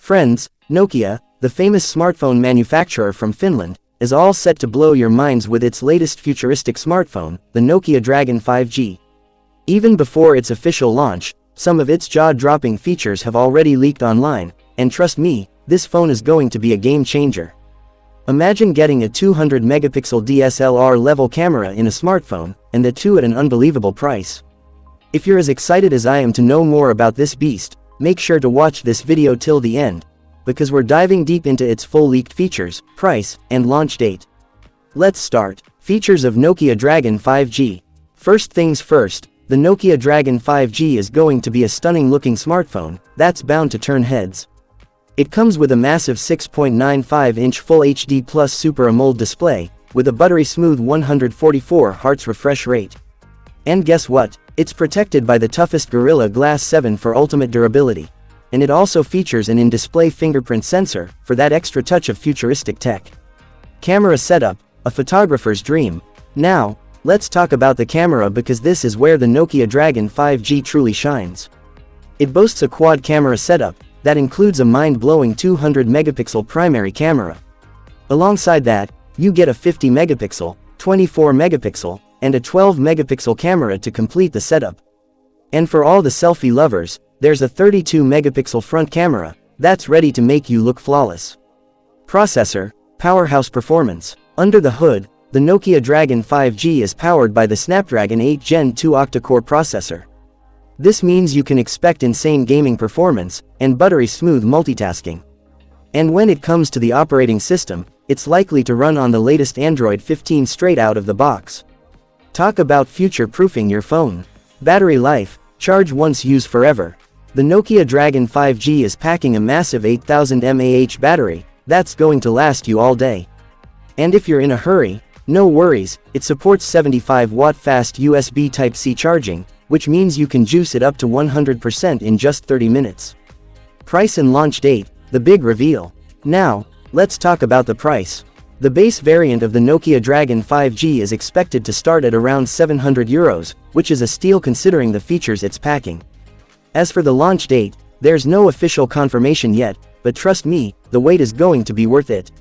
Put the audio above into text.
Friends, Nokia, the famous smartphone manufacturer from Finland, is all set to blow your minds with its latest futuristic smartphone, the Nokia Dragon 5G. Even before its official launch, some of its jaw-dropping features have already leaked online, and trust me, this phone is going to be a game changer. Imagine getting a 200 megapixel DSLR level camera in a smartphone, and the two at an unbelievable price. If you're as excited as I am to know more about this beast, make sure to watch this video till the end, because we're diving deep into its full leaked features, price, and launch date. Let's start. Features of Nokia Dragon 5G. First things first, the Nokia Dragon 5G is going to be a stunning looking smartphone that's bound to turn heads. It comes with a massive 6.95-inch Full HD Plus Super AMOLED display, with a buttery smooth 144Hz refresh rate. And guess what? It's protected by the toughest Gorilla Glass 7 for ultimate durability. And it also features an in-display fingerprint sensor, for that extra touch of futuristic tech. Camera setup, a photographer's dream. Now, let's talk about the camera because this is where the Nokia Dragon 5G truly shines. It boasts a quad camera setup, that includes a mind-blowing 200 megapixel primary camera. Alongside that, you get a 50 megapixel, 24 megapixel, and a 12 megapixel camera to complete the setup. And for all the selfie lovers, there's a 32 megapixel front camera, that's ready to make you look flawless. Processor, powerhouse performance. Under the hood, the Nokia Dragon 5G is powered by the Snapdragon 8 Gen 2 octa-core processor. This means you can expect insane gaming performance, and buttery smooth multitasking. And when it comes to the operating system, it's likely to run on the latest Android 15 straight out of the box. Talk about future-proofing your phone. Battery life, charge once, use forever. The Nokia Dragon 5G is packing a massive 8000 mAh battery, that's going to last you all day. And if you're in a hurry, no worries, it supports 75-watt fast USB Type-C charging, which means you can juice it up to 100% in just 30 minutes. Price and launch date, the big reveal. Now, let's talk about the price. The base variant of the Nokia Dragon 5G is expected to start at around €700, which is a steal considering the features it's packing. As for the launch date, there's no official confirmation yet, but trust me, the wait is going to be worth it.